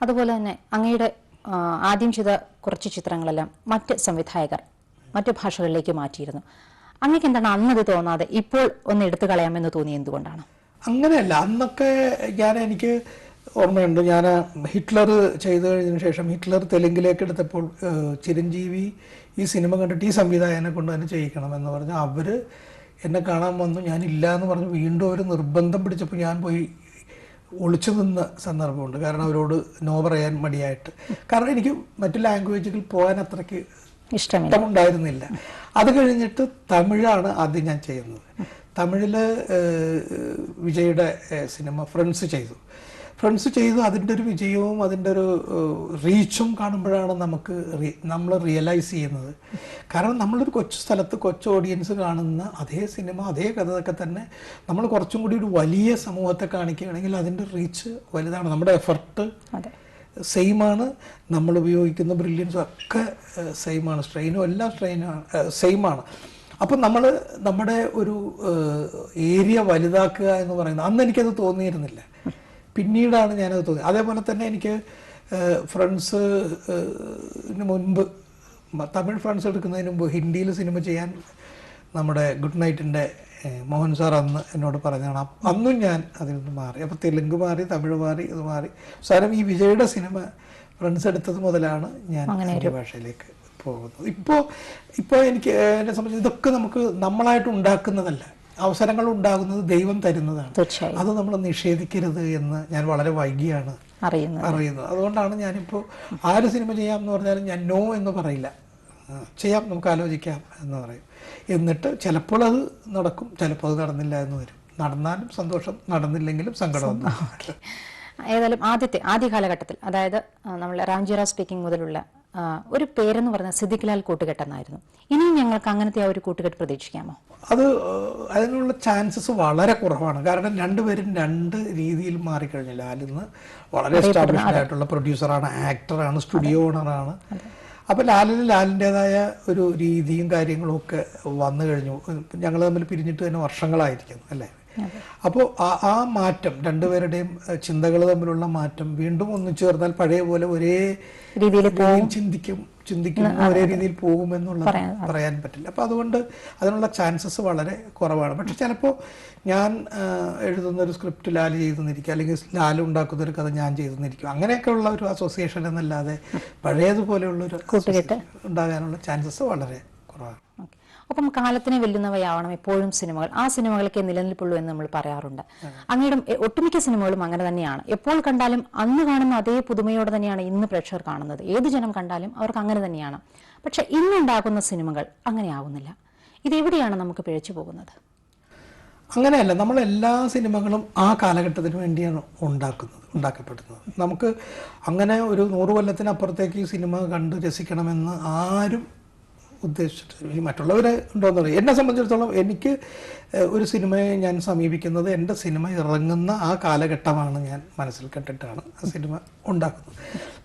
അതുപോലെ തന്നെ അങ്ങയുടെ ആദ്യം ചെയ്ത കുറച്ച് ചിത്രങ്ങളെല്ലാം മറ്റ് സംവിധായകർ മറ്റു ഭാഷകളിലേക്ക് മാറ്റിയിരുന്നു. അങ്ങക്ക് എന്താണ് അന്നത് തോന്നാതെ ഇപ്പോൾ ഒന്ന് എടുത്തു കളയാമെന്ന് തോന്നി എന്തുകൊണ്ടാണ്? അങ്ങനെയല്ല, അന്നൊക്കെ എനിക്ക് ഓർമ്മയുണ്ട്, ഞാൻ ഹിറ്റ്ലർ ചെയ്തു കഴിഞ്ഞതിന് ശേഷം ഹിറ്റ്ലർ തെലുങ്കിലേക്ക് എടുത്തപ്പോൾ ചിരഞ്ജീവി ഈ സിനിമ കണ്ടിട്ട് ഈ സംവിധായകനെ കൊണ്ട് തന്നെ ചെയ്യിക്കണം എന്ന് പറഞ്ഞ് അവർ എന്നെ കാണാൻ വന്നു. ഞാനില്ല എന്ന് പറഞ്ഞ് വീണ്ടും അവർ നിർബന്ധം പിടിച്ചപ്പോൾ ഞാൻ പോയി ഒളിച്ചു നിന്ന സന്ദർഭമുണ്ട്. കാരണം അവരോട് നോ പറയാൻ മടിയായിട്ട്. കാരണം എനിക്ക് മറ്റു ലാംഗ്വേജുകൾ പോകാൻ അത്രയ്ക്ക് ഇഷ്ടമുണ്ടായിരുന്നില്ല. അത് കഴിഞ്ഞിട്ട് തമിഴാണ് ആദ്യം ഞാൻ ചെയ്യുന്നത്. തമിഴിൽ വിജയുടെ സിനിമ ഫ്രണ്ട്സ് ചെയ്തു. അതിൻ്റെ ഒരു വിജയവും അതിൻ്റെ ഒരു റീച്ചും കാണുമ്പോഴാണ് നമ്മൾ റിയലൈസ് ചെയ്യുന്നത്. കാരണം നമ്മളൊരു കൊച്ചു സ്ഥലത്ത് കൊച്ചു ഓഡിയൻസ് കാണുന്ന അതേ സിനിമ അതേ കഥയൊക്കെ തന്നെ നമ്മൾ കുറച്ചും കൂടി ഒരു വലിയ സമൂഹത്തെ കാണിക്കുകയാണെങ്കിൽ അതിൻ്റെ റീച്ച് വലുതാണ്. നമ്മുടെ എഫർട്ട് സെയിമാണ്, നമ്മൾ ഉപയോഗിക്കുന്ന ബ്രില്യൻസും ഒക്കെ സെയിമാണ്, സ്ട്രെയിനും എല്ലാം സെയിമാണ്. അപ്പം നമ്മുടെ ഒരു ഏരിയ വലുതാക്കുക എന്ന് പറയുന്നത് അന്ന് എനിക്കത് തോന്നിയിരുന്നില്ല. പിന്നീടാണ് ഞാനത് തോന്നിയത്. അതേപോലെ തന്നെ എനിക്ക് മുൻപ് തമിഴ് ഫ്രണ്ട്സ് എടുക്കുന്നതിന് മുമ്പ് ഹിന്ദിയിൽ സിനിമ ചെയ്യാൻ നമ്മുടെ ഗുഡ് നൈറ്റിൻ്റെ മോഹൻ സാർ അന്ന് എന്നോട് പറഞ്ഞാണ്. അന്നും ഞാൻ അതിൽ നിന്ന് മാറി. അപ്പോൾ തെലുങ്ക് മാറി, തമിഴ് മാറി, ഇത് മാറി. സാരം ഈ വിജയുടെ സിനിമ ഫ്രണ്ട്സ് എടുത്തത് മുതലാണ് ഞാൻ ഹിന്ദി ഭാഷയിലേക്ക് പോകുന്നത്. ഇപ്പോൾ എനിക്ക് എന്നെ സംബന്ധിച്ച് ഇതൊക്കെ നമുക്ക് നമ്മളായിട്ട് ഉണ്ടാക്കുന്നതല്ല, അവസരങ്ങൾ ഉണ്ടാകുന്നത് ദൈവം തരുന്നതാണ്. അത് നമ്മൾ നിഷേധിക്കരുത് എന്ന് ഞാൻ വളരെ വൈകിയാണ് അറിയുന്നത്. അതുകൊണ്ടാണ് ഞാനിപ്പോൾ ആര് സിനിമ ചെയ്യാം എന്ന് പറഞ്ഞാലും ഞാൻ നോ എന്ന് പറയില്ല. ചെയ്യാം, നമുക്ക് ആലോചിക്കാം എന്ന് പറയും. എന്നിട്ട് ചിലപ്പോൾ അത് നടക്കും, ചിലപ്പോൾ അത് നടന്നില്ല എന്ന് വരും. നടന്നാലും സന്തോഷം, നടന്നില്ലെങ്കിലും സങ്കടമൊന്നും. ഏതായാലും ആദ്യ കാലഘട്ടത്തിൽ, അതായത് നമ്മൾ റാംജിറ സ്പീക്കിംഗ് മുതലുള്ള ഒരു പേരെന്ന് പറഞ്ഞ സിദ്ദിഖ് ലാൽ കൂട്ടുകെട്ടെന്നായിരുന്നു. ഇനിയും ഞങ്ങൾക്ക് അങ്ങനത്തെ ആ ഒരു കൂട്ടുകെട്ട് പ്രതീക്ഷിക്കാമോ? അതിനുള്ള ചാൻസസ് വളരെ കുറവാണ്. കാരണം രണ്ടുപേരും രണ്ട് രീതിയിൽ മാറിക്കഴിഞ്ഞു. ലാലിന്ന് വളരെ എസ്റ്റാബ്ലിഷ്ഡ് ആയിട്ടുള്ള പ്രൊഡ്യൂസറാണ്, ആക്ടറാണ്, സ്റ്റുഡിയോ ഓണറാണ്. അപ്പോൾ ലാലിൻ്റെതായ ഒരു രീതിയും കാര്യങ്ങളും ഒക്കെ വന്നു കഴിഞ്ഞു. ഞങ്ങൾ തമ്മിൽ പിരിഞ്ഞിട്ട് തന്നെ വർഷങ്ങളായിരിക്കുന്നു അല്ലേ. അപ്പോൾ ആ മാറ്റം, രണ്ടുപേരുടെയും ചിന്തകൾ തമ്മിലുള്ള മാറ്റം വീണ്ടും ഒന്നു ചേർന്നാൽ പഴയ പോലെ ഒരേ രീതിയിൽ ചിന്തിക്കും, ഒരേ രീതിയിൽ പോകുമെന്നുള്ളത് പറയാൻ പറ്റില്ല. അപ്പോൾ അതുകൊണ്ട് അതിനുള്ള ചാൻസസ് വളരെ കുറവാണ്. പക്ഷെ ചിലപ്പോൾ ഞാൻ എഴുതുന്നൊരു സ്ക്രിപ്റ്റ് ലാല് ചെയ്തെന്നിരിക്കും, അല്ലെങ്കിൽ ലാല് ഉണ്ടാക്കുന്നൊരു കഥ ഞാൻ ചെയ്തെന്നിരിക്കും. അങ്ങനെയൊക്കെയുള്ള ഒരു അസോസിയേഷൻ എന്നല്ലാതെ പഴയതുപോലെയുള്ളൊരു കൂട്ടുകെട്ട് ഉണ്ടാകാനുള്ള ചാൻസസ് വളരെ കുറവാണ്. ഒപ്പം കാലത്തിനെ വെല്ലുന്നവയാവണം എപ്പോഴും സിനിമകൾ. ആ സിനിമകളൊക്കെ നിലനിൽപ്പുള്ളൂ എന്ന് നമ്മൾ പറയാറുണ്ട്. അങ്ങയുടെ ഒട്ടുമിക്ക സിനിമകളും അങ്ങനെ തന്നെയാണ്. എപ്പോൾ കണ്ടാലും അന്ന് കാണുന്ന അതേ പുതുമയോടെ തന്നെയാണ് ഇന്ന് പ്രേക്ഷകർ കാണുന്നത്. ഏത് ജനം കണ്ടാലും അവർക്ക് അങ്ങനെ തന്നെയാണ്. പക്ഷെ ഇന്നുണ്ടാകുന്ന സിനിമകൾ അങ്ങനെ ആവുന്നില്ല. ഇതെവിടെയാണ് നമുക്ക് പിഴച്ചു പോകുന്നത്? അങ്ങനെയല്ല, നമ്മളെല്ലാ സിനിമകളും ആ കാലഘട്ടത്തിന് വേണ്ടിയാണ് ഉണ്ടാക്കപ്പെടുന്നത്. നമുക്ക് അങ്ങനെ ഒരു 100 കൊല്ലത്തിനപ്പുറത്തേക്ക് ഈ സിനിമ കണ്ട് രസിക്കണമെന്ന് ആരും ഉദ്ദേശിച്ചിട്ട് ഇനി മറ്റുള്ളവരെ ഉണ്ടോയെന്ന് പറയും. എന്നെ സംബന്ധിച്ചിടത്തോളം എനിക്ക് ഒരു സിനിമയെ ഞാൻ സമീപിക്കുന്നത് എൻ്റെ സിനിമ ഇറങ്ങുന്ന ആ കാലഘട്ടമാണ് ഞാൻ മനസ്സിൽ കണ്ടിട്ടാണ് ആ സിനിമ ഉണ്ടാക്കുന്നത്.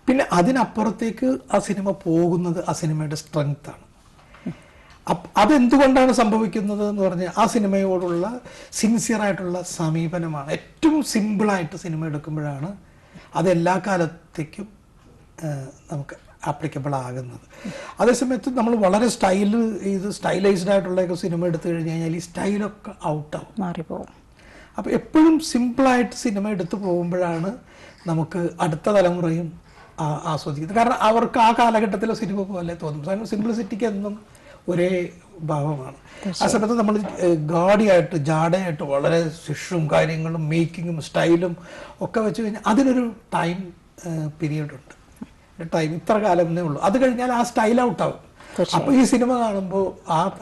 പിന്നെ അതിനപ്പുറത്തേക്ക് ആ സിനിമ പോകുന്നത് ആ സിനിമയുടെ സ്ട്രെങ്ത്താണ്. അതെന്തുകൊണ്ടാണ് സംഭവിക്കുന്നത് എന്ന് പറഞ്ഞാൽ ആ സിനിമയോടുള്ള സിൻസിയറായിട്ടുള്ള സമീപനമാണ്. ഏറ്റവും സിമ്പിളായിട്ട് സിനിമ എടുക്കുമ്പോഴാണ് അതെല്ലാ കാലത്തേക്കും നമുക്ക് ആപ്ലിക്കബിൾ ആകുന്നത്. അതേസമയത്ത് നമ്മൾ വളരെ സ്റ്റൈലൈസ്ഡ് ആയിട്ടുള്ള സിനിമ എടുത്തു കഴിഞ്ഞ് കഴിഞ്ഞാൽ ഈ സ്റ്റൈലൊക്കെ ഔട്ടാവും, മാറിപ്പോകും. അപ്പോൾ എപ്പോഴും സിമ്പിളായിട്ട് സിനിമ എടുത്തു പോകുമ്പോഴാണ് നമുക്ക് അടുത്ത തലമുറയും ആസ്വദിക്കുന്നത്. കാരണം അവർക്ക് ആ കാലഘട്ടത്തിലെ സിനിമ പോലെ തോന്നും. സിംപ്ലിസിറ്റിക്ക് എന്നും ഒരേ ഭാവമാണ്. ആ സമയത്ത് നമ്മൾ ജാടയായിട്ട് വളരെ ശിഷും കാര്യങ്ങളും മേക്കിങ്ങും സ്റ്റൈലും ഒക്കെ വെച്ച് കഴിഞ്ഞാൽ അതിനൊരു ടൈം പീരീഡ് ഉണ്ട്. ഇത്ര കാലമേ ഉള്ളൂ. അത് കഴിഞ്ഞാൽ ആ സ്റ്റൈൽ ഔട്ടാവും. അപ്പോൾ ഈ സിനിമ കാണുമ്പോൾ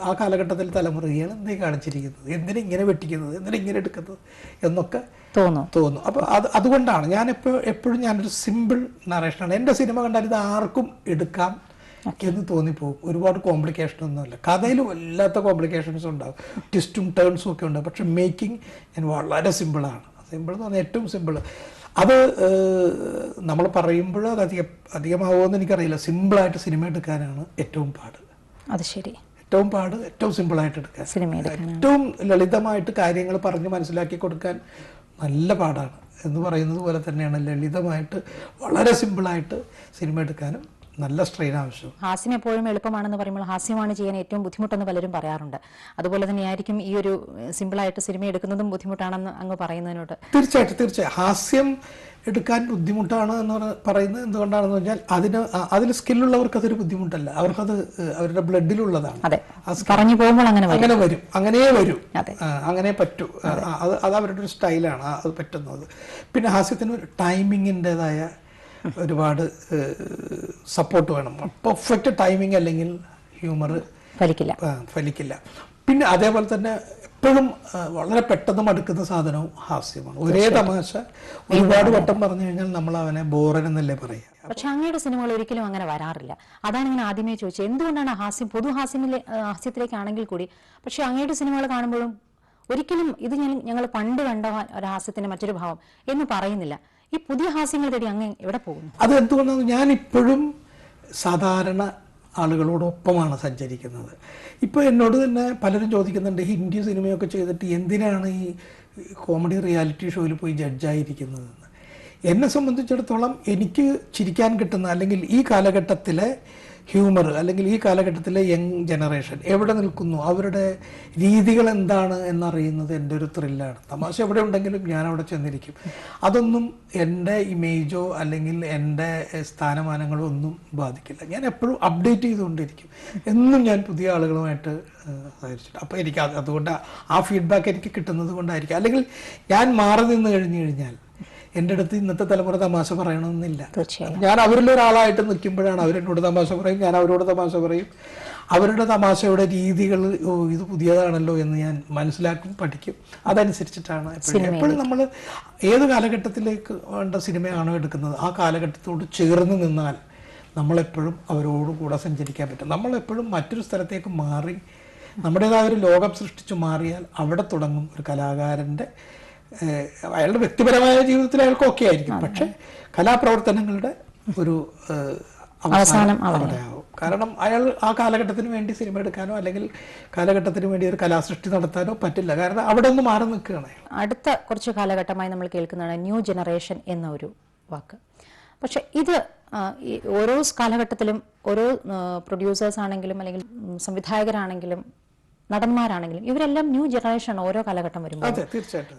ആ കാലഘട്ടത്തിൽ തലമുറ എന്തേ കാണിച്ചിരിക്കുന്നത്, എന്തിനാ ഇങ്ങനെ വെട്ടിക്കുന്നത്, എന്തിനാ ഇങ്ങനെ എടുക്കുന്നത് എന്നൊക്കെ തോന്നും. അപ്പോൾ അതുകൊണ്ടാണ് ഞാൻ എപ്പോഴും ഞാനൊരു സിമ്പിൾ നറേഷനാണ്. എൻ്റെ സിനിമ കണ്ടാൽ ഇത് ആർക്കും എടുക്കാം എന്ന് തോന്നിപ്പോകും. ഒരുപാട് കോംപ്ലിക്കേഷനൊന്നുമില്ല. കഥയിൽ വല്ലാത്ത കോംപ്ലിക്കേഷൻസ് ഉണ്ടാകും, ട്വിസ്റ്റും ടേൺസും ഒക്കെ ഉണ്ടാകും. പക്ഷെ മേക്കിംഗ് ഞാൻ വളരെ സിമ്പിളാണ്. സിമ്പിൾ എന്ന് പറഞ്ഞാൽ ഏറ്റവും സിമ്പിൾ. അത് നമ്മൾ പറയുമ്പോൾ അത് അധികമാവുമെന്ന് എനിക്കറിയില്ല. സിമ്പിളായിട്ട് സിനിമ എടുക്കാനാണ് ഏറ്റവും പാട്. അത് ശരി. ഏറ്റവും സിമ്പിളായിട്ട് എടുക്കാൻ, ഏറ്റവും ലളിതമായിട്ട് കാര്യങ്ങൾ പറഞ്ഞ് മനസ്സിലാക്കി കൊടുക്കാൻ നല്ല പാടാണ്. എന്ന് പറയുന്നത് പോലെ തന്നെയാണ് ലളിതമായിട്ട് വളരെ സിമ്പിളായിട്ട് സിനിമ എടുക്കാനും നല്ല സ്ട്രെയിൻ ആവശ്യം. ഹാസ്യം എപ്പോഴും എളുപ്പമാണെന്ന് പറയുമ്പോൾ ഹാസ്യമാണ് ചെയ്യാൻ ഏറ്റവും ബുദ്ധിമുട്ടെന്ന് പലരും പറയാറുണ്ട്. അതുപോലെ തന്നെയായിരിക്കും ഈ ഒരു സിമ്പിളായിട്ട് സിനിമ എടുക്കുന്നതും ബുദ്ധിമുട്ടാണെന്ന് അങ്ങ് പറയുന്നതിനോട്. തീർച്ചയായിട്ടും ഹാസ്യം എടുക്കാൻ ബുദ്ധിമുട്ടാണ് എന്ന് പറയുന്നത് എന്തുകൊണ്ടാണെന്ന് പറഞ്ഞാൽ അതിൽ സ്കില്ലുള്ളവർക്ക് അതൊരു ബുദ്ധിമുട്ടല്ല, അവർക്കത് അവരുടെ ബ്ലഡിലുള്ളതാണ്. പറഞ്ഞു പോകുമ്പോൾ അങ്ങനെ വരും, അങ്ങനെ പറ്റൂ. അത് അവരുടെ ഒരു സ്റ്റൈലാണ് അത് പറ്റുന്നത്. പിന്നെ ഹാസ്യത്തിന് ഒരു ടൈമിങ്ങിൻ്റെതായ ഒരുപാട് സപ്പോർട്ട് വേണം. പെർഫെക്റ്റ് ടൈമിങ് അല്ലെങ്കിൽ ഹ്യൂമർ ഫലിക്കില്ല. പിന്നെ അതേപോലെ തന്നെ എപ്പോഴും വളരെ പെട്ടെന്ന് മടുക്കുന്ന സാധനവും ഹാസ്യമാണ്. ഒരേ തമാശ ഒരുപാട് വട്ടം പറഞ്ഞു കഴിഞ്ഞാൽ നമ്മൾ അവനെ ബോറൻ എന്നല്ലേ പറയാം. പക്ഷെ അങ്ങയുടെ സിനിമകൾ ഒരിക്കലും അങ്ങനെ വരാറില്ല. അതാണ് ഞാൻ ആദ്യമേ ചോദിച്ചത്, എന്തുകൊണ്ടാണ് ഹാസ്യത്തിലേക്കാണെങ്കിൽ കൂടി പക്ഷെ അങ്ങയുടെ സിനിമകൾ കാണുമ്പോഴും ഒരിക്കലും ഇത് ഞങ്ങൾ പണ്ട് കണ്ട ഒരു ഹാസ്യത്തിന്റെ മറ്റൊരു ഭാവം എന്ന് പറയുന്നില്ല. ഈ പുതിയ ഹാസ്യങ്ങൾ തേടി അങ്ങ് എവിടെ പോകുന്നു? അത് എന്തുകൊണ്ടാണ് ഞാൻ ഇപ്പോഴും സാധാരണ ആളുകളോടൊപ്പമാണ് സഞ്ചരിക്കുന്നത്. ഇപ്പോൾ എന്നോട് തന്നെ പലരും ചോദിക്കുന്നുണ്ട്, ഹിന്ദി സിനിമയൊക്കെ ചെയ്തിട്ട് എന്തിനാണ് ഈ കോമഡി റിയാലിറ്റി ഷോയിൽ പോയി ജഡ്ജായിരിക്കുന്നതെന്ന്. എന്നെ സംബന്ധിച്ചിടത്തോളം എനിക്ക് ചിരിക്കാൻ കിട്ടുന്ന അല്ലെങ്കിൽ ഈ കാലഘട്ടത്തിലെ ഹ്യൂമർ അല്ലെങ്കിൽ ഈ കാലഘട്ടത്തിലെ യങ് ജനറേഷൻ എവിടെ നിൽക്കുന്നു, അവരുടെ രീതികൾ എന്താണ് എന്നറിയുന്നത് എൻ്റെ ഒരു ത്രില്ലാണ്. തമാശ എവിടെ ഉണ്ടെങ്കിലും ഞാൻ അവിടെ ചെന്നിരിക്കും. അതൊന്നും എൻ്റെ ഇമേജോ അല്ലെങ്കിൽ എൻ്റെ സ്ഥാനമാനങ്ങളോ ഒന്നും ബാധിക്കില്ല. ഞാൻ എപ്പോഴും അപ്ഡേറ്റ് ചെയ്തുകൊണ്ടിരിക്കും. എന്നും ഞാൻ പുതിയ ആളുകളുമായിട്ട് സഹകരിച്ചിട്ട്. അപ്പോൾ എനിക്ക് അതുകൊണ്ട് ആ ഫീഡ്ബാക്ക് എനിക്ക് കിട്ടുന്നത് കൊണ്ടായിരിക്കും. അല്ലെങ്കിൽ ഞാൻ മാറി നിന്ന് കഴിഞ്ഞാൽ എൻ്റെ അടുത്ത് ഇന്നത്തെ തലമുറ തമാശ പറയണമെന്നില്ല. ഞാൻ അവരിലൊരാളായിട്ട് നിൽക്കുമ്പോഴാണ് അവരെന്നോട് തമാശ പറയും, ഞാൻ അവരോട് തമാശ പറയും. അവരുടെ തമാശയുടെ രീതികൾ ഇത് പുതിയതാണല്ലോ എന്ന് ഞാൻ മനസ്സിലാക്കും, പഠിക്കും. അതനുസരിച്ചിട്ടാണ് എപ്പോഴും നമ്മൾ ഏത് കാലഘട്ടത്തിലേക്ക് വേണ്ട സിനിമയാണോ എടുക്കുന്നത് ആ കാലഘട്ടത്തോട് ചേർന്ന് നിന്നാൽ നമ്മളെപ്പോഴും അവരോട് കൂടെ സഞ്ചരിക്കാൻ പറ്റും. നമ്മളെപ്പോഴും മറ്റൊരു സ്ഥലത്തേക്ക് മാറി നമ്മുടേതായ ഒരു ലോകം സൃഷ്ടിച്ചു മാറിയാൽ അവിടെ തുടങ്ങും ഒരു കലാകാരൻ്റെ അയാളുടെ വ്യക്തിപരമായ ജീവിതത്തിൽ അയാൾക്ക് ഓക്കെ ആയിരിക്കും. പക്ഷെ കലാപ്രവർത്തനങ്ങളുടെ ഒരു അവസാനം അവിടെയാവും. കാരണം അയാൾ ആ കാലഘട്ടത്തിന് വേണ്ടി സിനിമ എടുക്കാനോ അല്ലെങ്കിൽ കാലഘട്ടത്തിന് വേണ്ടി ഒരു കലാസൃഷ്ടി നടത്താനോ പറ്റില്ല. കാരണം അവിടെ ഒന്ന് മാറി നിൽക്കുകയാണ്. അടുത്ത കുറച്ച് കാലഘട്ടമായി നമ്മൾ കേൾക്കുന്നതാണ് ന്യൂ ജനറേഷൻ എന്ന ഒരു വാക്ക്. പക്ഷെ ഇത് ഓരോ കാലഘട്ടത്തിലും ഓരോ പ്രൊഡ്യൂസേഴ്സ് ആണെങ്കിലും അല്ലെങ്കിൽ സംവിധായകരാണെങ്കിലും നടന്മാരാണെങ്കിലും ഇവരെല്ലാം ന്യൂ ജനറേഷൻ ഓരോ കാലഘട്ടം വരുമ്പോൾ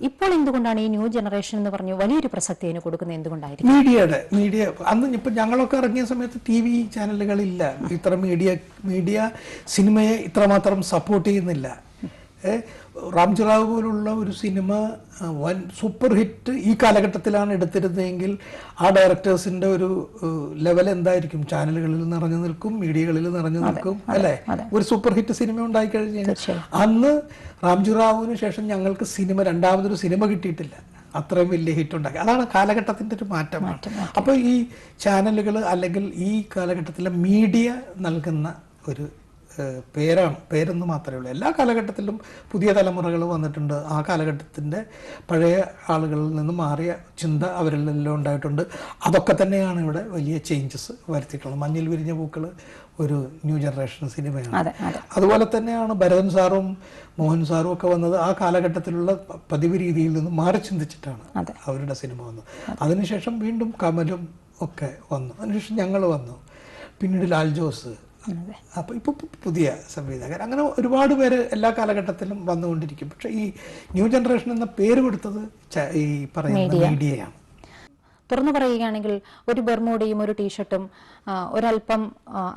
ഇപ്പോൾ എന്തുകൊണ്ടാണ് ഈ ന്യൂ ജനറേഷൻ എന്ന് പറഞ്ഞു വലിയൊരു പ്രസക്തി അതിന് കൊടുക്കുന്നത്? എന്തുകൊണ്ടായിരിക്കും? മീഡിയ അന്ന് ഇപ്പൊ ഞങ്ങളൊക്കെ ഇറങ്ങിയ സമയത്ത് TV ചാനലുകളില്ല. ഇത്ര മീഡിയ സിനിമയെ ഇത്രമാത്രം സപ്പോർട്ട് ചെയ്യുന്നില്ല. റാംജി റാവു പോലുള്ള ഒരു സിനിമ വൻ സൂപ്പർ ഹിറ്റ് ഈ കാലഘട്ടത്തിലാണ് എടുത്തിരുന്നതെങ്കിൽ ആ ഡയറക്ടേഴ്സിന്റെ ഒരു ലെവൽ എന്തായിരിക്കും? ചാനലുകളിൽ നിറഞ്ഞു നിൽക്കും, മീഡിയകളിൽ നിറഞ്ഞു നിൽക്കും, അല്ലേ? ഒരു സൂപ്പർ ഹിറ്റ് സിനിമ ഉണ്ടായി കഴിഞ്ഞാൽ അന്ന് റാംജി റാവുവിന് ശേഷം ഞങ്ങൾക്ക് രണ്ടാമതൊരു സിനിമ കിട്ടിയിട്ടില്ല. അത്രയും വലിയ ഹിറ്റ് ഉണ്ടാക്കി. അതാണ് കാലഘട്ടത്തിന്റെ ഒരു മാറ്റമാണ്. അപ്പോൾ ഈ ചാനലുകൾ അല്ലെങ്കിൽ ഈ കാലഘട്ടത്തിലെ മീഡിയ നൽകുന്ന ഒരു പേരൊന്നും മാത്രമേ ഉള്ളൂ. എല്ലാ കാലഘട്ടത്തിലും പുതിയ തലമുറകൾ വന്നിട്ടുണ്ട്. ആ കാലഘട്ടത്തിൻ്റെ പഴയ ആളുകളിൽ നിന്ന് മാറിയ ചിന്ത അവരിലെല്ലാം ഉണ്ടായിട്ടുണ്ട്. അതൊക്കെ തന്നെയാണ് ഇവിടെ വലിയ ചേഞ്ചസ് വരുത്തിയിട്ടുള്ളത്. മഞ്ഞിൽ വിരിഞ്ഞ പൂക്കൾ ഒരു ന്യൂ ജനറേഷൻ സിനിമയാണ്. അതുപോലെ തന്നെയാണ് ഭരതൻ സാറും മോഹൻ സാറും ഒക്കെ വന്നത് ആ കാലഘട്ടത്തിലുള്ള പതിവ് രീതിയിൽ നിന്ന് മാറി ചിന്തിച്ചിട്ടാണ് അവരുടെ സിനിമ വന്നത്. അതിനുശേഷം വീണ്ടും കമലും ഒക്കെ വന്നു. അതിനുശേഷം ഞങ്ങൾ വന്നു, പിന്നീട് ലാൽ ജോസ്. അപ്പോൾ ഇപ്പോൾ പുതിയ സംവിധായകർ, അങ്ങനെ ഒരുപാട് പേര് എല്ലാ കാലഘട്ടത്തിലും വന്നുകൊണ്ടിരിക്കും. പക്ഷെ ഈ ന്യൂ ജനറേഷൻ എന്ന പേര് കൊടുത്തത് ഈ പറയുന്ന മീഡിയയാണ്. തുറന്നു പറയുകയാണെങ്കിൽ ഒരു ബെർമൂഡയും ഒരു ടീഷർട്ടും ഒരല്പം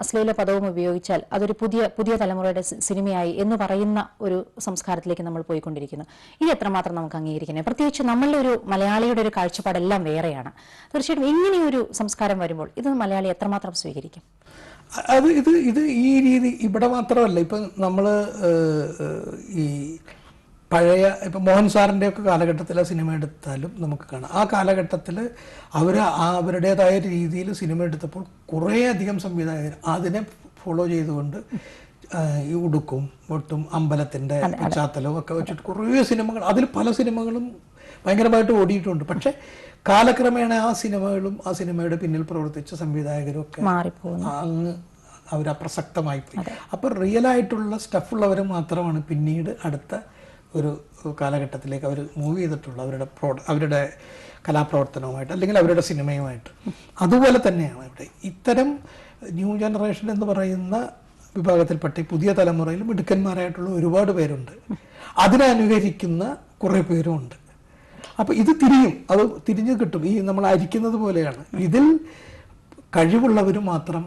അശ്ലീല പദവും ഉപയോഗിച്ചാൽ അതൊരു പുതിയ തലമുറയുടെ സിനിമയായി എന്ന് പറയുന്ന ഒരു സംസ്കാരത്തിലേക്ക് നമ്മൾ പോയിക്കൊണ്ടിരിക്കുന്നു. ഇത് എത്രമാത്രം നമുക്ക് അംഗീകരിക്കുന്നത്? പ്രത്യേകിച്ച് നമ്മളുടെ ഒരു മലയാളിയുടെ ഒരു കാഴ്ചപ്പാടെല്ലാം വേറെയാണ്. തീർച്ചയായിട്ടും ഇങ്ങനെയൊരു സംസ്കാരം വരുമ്പോൾ ഇത് മലയാളി എത്രമാത്രം സ്വീകരിക്കും? ഇത് ഈ രീതി ഇവിടെ മാത്രമല്ല. ഇപ്പം നമ്മൾ ഈ പഴയ ഇപ്പം മോഹൻ സാറിൻ്റെ ഒക്കെ കാലഘട്ടത്തിലെ സിനിമ എടുത്താലും നമുക്ക് കാണാം. ആ കാലഘട്ടത്തിൽ അവരുടേതായ രീതിയിൽ സിനിമ എടുത്തപ്പോൾ കുറേയധികം സംവിധായകർ അതിനെ ഫോളോ ചെയ്തുകൊണ്ട് ഈ ഉടുക്കും ഒട്ടും അമ്പലത്തിൻ്റെ പശ്ചാത്തലവും ഒക്കെ വെച്ചിട്ട് കുറേ സിനിമകൾ, അതിൽ പല സിനിമകളും ഭയങ്കരമായിട്ട് ഓടിയിട്ടുണ്ട്. പക്ഷെ കാലക്രമേണ ആ സിനിമകളും ആ സിനിമയുടെ പിന്നിൽ പ്രവർത്തിച്ച സംവിധായകരും ഒക്കെ അങ്ങ് അവർ അപ്രസക്തമായി പോയി. അപ്പോൾ റിയലായിട്ടുള്ള സ്റ്റഫുള്ളവർ മാത്രമാണ് പിന്നീട് അടുത്ത ഒരു കാലഘട്ടത്തിലേക്ക് അവർ മൂവ് ചെയ്തിട്ടുള്ളൂ, അവരുടെ കലാപ്രവർത്തനവുമായിട്ട് അല്ലെങ്കിൽ അവരുടെ സിനിമയുമായിട്ട്. അതുപോലെ തന്നെയാണ് ഇവിടെ ഇത്തരം ന്യൂ ജനറേഷൻ എന്ന് പറയുന്ന വിഭാഗത്തിൽപ്പെട്ട പുതിയ തലമുറയിൽ മിടുക്കന്മാരായിട്ടുള്ള ഒരുപാട് പേരുണ്ട്, അതിനെ അനുകരിക്കുന്ന കുറേ പേരുമുണ്ട്. അപ്പോൾ ഇത് അത് തിരിഞ്ഞു കിട്ടും. ഈ നമ്മൾ അരിക്കുന്നത് പോലെയാണ്. ഇതിൽ കഴിവുള്ളവർ മാത്രം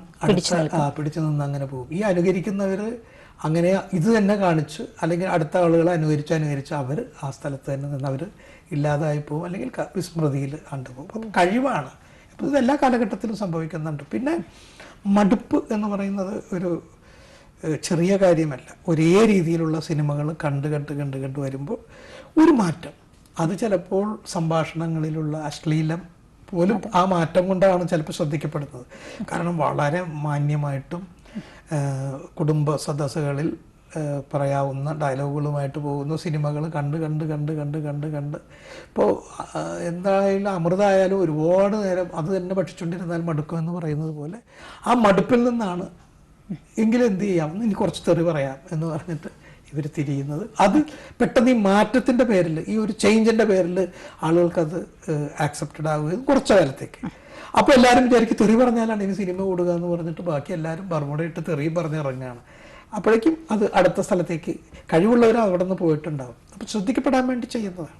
പിടിച്ചു നിന്ന് അങ്ങനെ പോകും. ഈ അനുകരിക്കുന്നവർ അങ്ങനെ ഇത് തന്നെ കാണിച്ച് അല്ലെങ്കിൽ അടുത്ത ആളുകളെ അനുകരിച്ച് അവർ ആ സ്ഥലത്ത് തന്നെ നിന്ന് അവർ ഇല്ലാതായി പോകും, അല്ലെങ്കിൽ വിസ്മൃതിയിൽ കണ്ടുപോകും. അപ്പം കഴിവാണ്. അപ്പോൾ ഇത് എല്ലാ കാലഘട്ടത്തിലും സംഭവിക്കുന്നുണ്ട്. പിന്നെ മടുപ്പ് എന്ന് പറയുന്നത് ഒരു ചെറിയ കാര്യമല്ല. ഒരേ രീതിയിലുള്ള സിനിമകൾ കണ്ട് വരുമ്പോൾ ഒരു മാറ്റം, അത് ചിലപ്പോൾ സംഭാഷണങ്ങളിലുള്ള അശ്ലീലം പോലും ആ മാറ്റം കൊണ്ടാണ് ചിലപ്പോൾ ശ്രദ്ധിക്കപ്പെടുന്നത്. കാരണം വളരെ മാന്യമായിട്ടും കുടുംബ സദസ്സുകളിൽ പറയാവുന്ന ഡയലോഗുകളുമായിട്ട് പോകുന്ന സിനിമകൾ കണ്ട് ഇപ്പോൾ എന്തായാലും അമൃതായാലും ഒരുപാട് നേരം അത് തന്നെ ഭക്ഷിച്ചുകൊണ്ടിരുന്നാൽ മടുക്കും എന്ന് പറയുന്നത് പോലെ ആ മടുപ്പിൽ നിന്നാണ് എങ്കിലും എന്ത് ചെയ്യാം, ഇനി കുറച്ച് തെറി പറയാം എന്ന് പറഞ്ഞിട്ട് ഇവർ തിരിയുന്നത്. അത് പെട്ടെന്ന് ഈ മാറ്റത്തിൻ്റെ പേരിൽ, ഈ ഒരു ചേഞ്ചിൻ്റെ പേരിൽ ആളുകൾക്കത് ആക്സെപ്റ്റഡ് ആവുകയും കുറച്ച് കാലത്തേക്ക്. അപ്പോൾ എല്ലാവരും വിചാരിക്കും തെറി പറഞ്ഞാലാണ് ഇനി സിനിമ കൂടുക എന്ന് പറഞ്ഞിട്ട് ബാക്കി എല്ലാവരും ബർമുടയിട്ട് തെറിയും പറഞ്ഞിറങ്ങുകയാണ്. അപ്പോഴേക്കും അത് അടുത്ത സ്ഥലത്തേക്ക് കഴിവുള്ളവർ അവിടെ നിന്ന് പോയിട്ടുണ്ടാവും. അപ്പോൾ ശ്രദ്ധിക്കപ്പെടാൻ വേണ്ടി ചെയ്യുന്നതാണ്.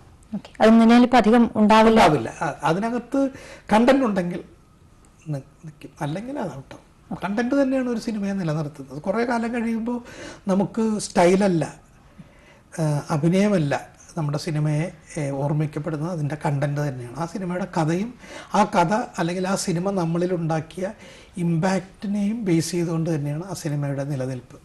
അത് നിലനിൽപ്പ് അധികം ഉണ്ടാവില്ല. അതിനകത്ത് കണ്ടന്റ് ഉണ്ടെങ്കിൽ നിൽക്കും, അല്ലെങ്കിൽ അതാവട്ടോ. കണ്ടന്റ് തന്നെയാണ് ഒരു സിനിമയെ നിലനിർത്തുന്നത്. കുറേ കാലം കഴിയുമ്പോൾ നമുക്ക് സ്റ്റൈലല്ല, അഭിനയമല്ല നമ്മുടെ സിനിമയെ ഓർമ്മിക്കപ്പെടുന്നത്, അതിൻ്റെ കണ്ടന്റ് തന്നെയാണ്. ആ സിനിമയുടെ കഥയും ആ കഥ അല്ലെങ്കിൽ ആ സിനിമ നമ്മളിൽ ഉണ്ടാക്കിയ ഇമ്പാക്റ്റിനെയും ബേസ് ചെയ്തുകൊണ്ട് തന്നെയാണ് ആ സിനിമയുടെ നിലനിൽപ്പ്.